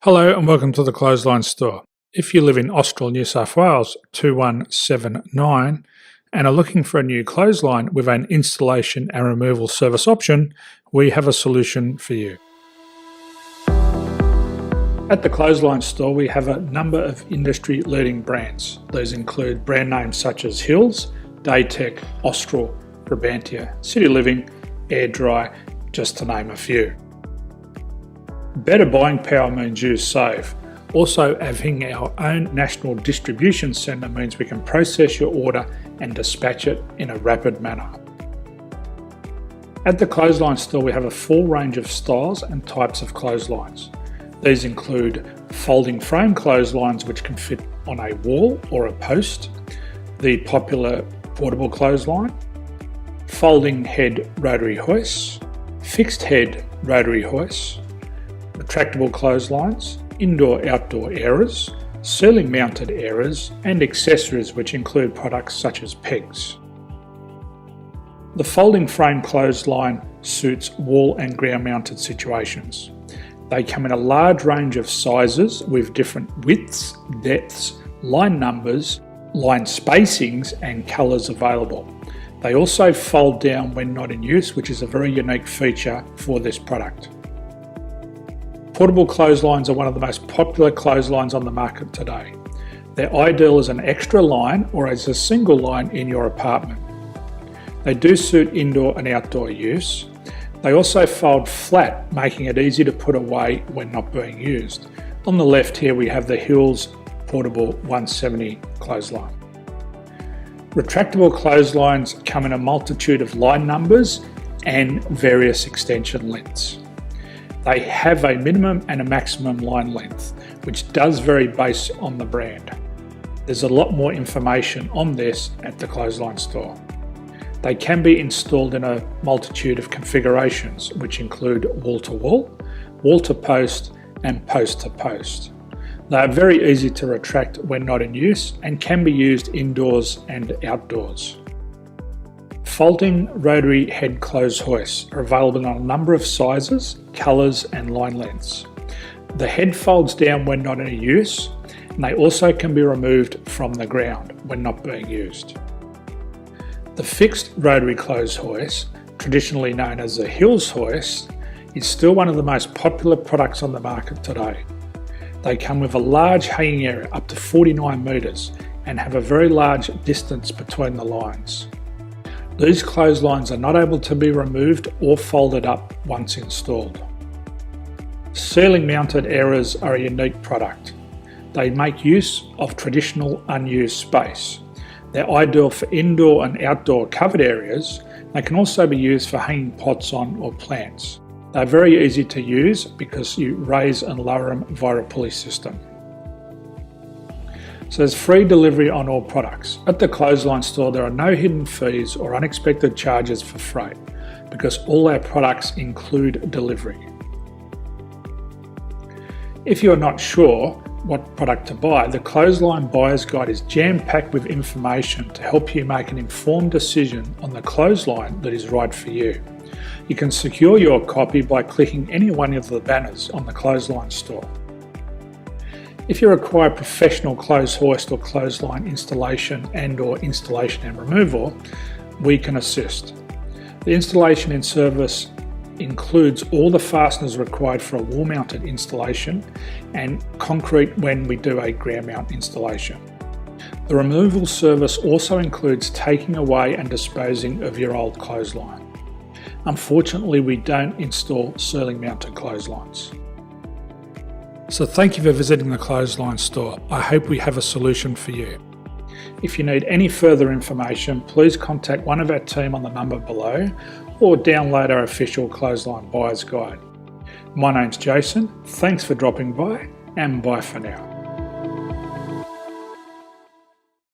Hello and welcome to the Clothesline Store. If you live in Austral, New South Wales 2179 and are looking for a new clothesline with an installation and removal service option, we have a solution for you. At the Clothesline Store we have a number of industry leading brands. These include brand names such as Hills, Daytech, Austral, Brabantia, City Living, Air Dry, just to name a few. Better buying power means you save. Also, having our own national distribution centre means we can process your order and dispatch it in a rapid manner. At the Clothesline Store we have a full range of styles and types of clotheslines. These include folding frame clotheslines which can fit on a wall or a post, the popular portable clothesline, folding head rotary hoists, fixed head rotary hoists, retractable clotheslines, indoor-outdoor airers, ceiling-mounted airers, and accessories which include products such as pegs. The folding frame clothesline suits wall and ground-mounted situations. They come in a large range of sizes with different widths, depths, line numbers, line spacings, and colours available. They also fold down when not in use, which is a very unique feature for this product. Portable clotheslines are one of the most popular clotheslines on the market today. They're ideal as an extra line or as a single line in your apartment. They do suit indoor and outdoor use. They also fold flat, making it easy to put away when not being used. On the left here we have the Hills Portable 170 clothesline. Retractable clotheslines come in a multitude of line numbers and various extension lengths. They have a minimum and a maximum line length, which does vary based on the brand. There's a lot more information on this at the Clothesline Store. They can be installed in a multitude of configurations, which include wall-to-wall, wall-to-post, and post-to-post. They are very easy to retract when not in use and can be used indoors and outdoors. Folding rotary head clothes hoists are available in a number of sizes, colours and line lengths. The head folds down when not in use, and they also can be removed from the ground when not being used. The fixed rotary clothes hoist, traditionally known as the Hills hoist, is still one of the most popular products on the market today. They come with a large hanging area up to 49 metres and have a very large distance between the lines. These clotheslines are not able to be removed or folded up once installed. Ceiling mounted airers are a unique product. They make use of traditional unused space. They're ideal for indoor and outdoor covered areas. They can also be used for hanging pots on or plants. They're very easy to use because you raise and lower them via a pulley system. So there's free delivery on all products. At the Clothesline Store there are no hidden fees or unexpected charges for freight because all our products include delivery. If you are not sure what product to buy, the Clothesline Buyer's Guide is jam-packed with information to help you make an informed decision on the clothesline that is right for you. You can secure your copy by clicking any one of the banners on the Clothesline Store. If you require professional clothes hoist or clothesline installation and/or installation and removal, we can assist. The installation and service includes all the fasteners required for a wall-mounted installation and concrete when we do a ground mount installation. The removal service also includes taking away and disposing of your old clothesline. Unfortunately, we don't install ceiling-mounted clotheslines. So thank you for visiting the Clothesline Store. I hope we have a solution for you. If you need any further information, please contact one of our team on the number below or download our official Clothesline Buyer's Guide. My name's Jason, thanks for dropping by and bye for now.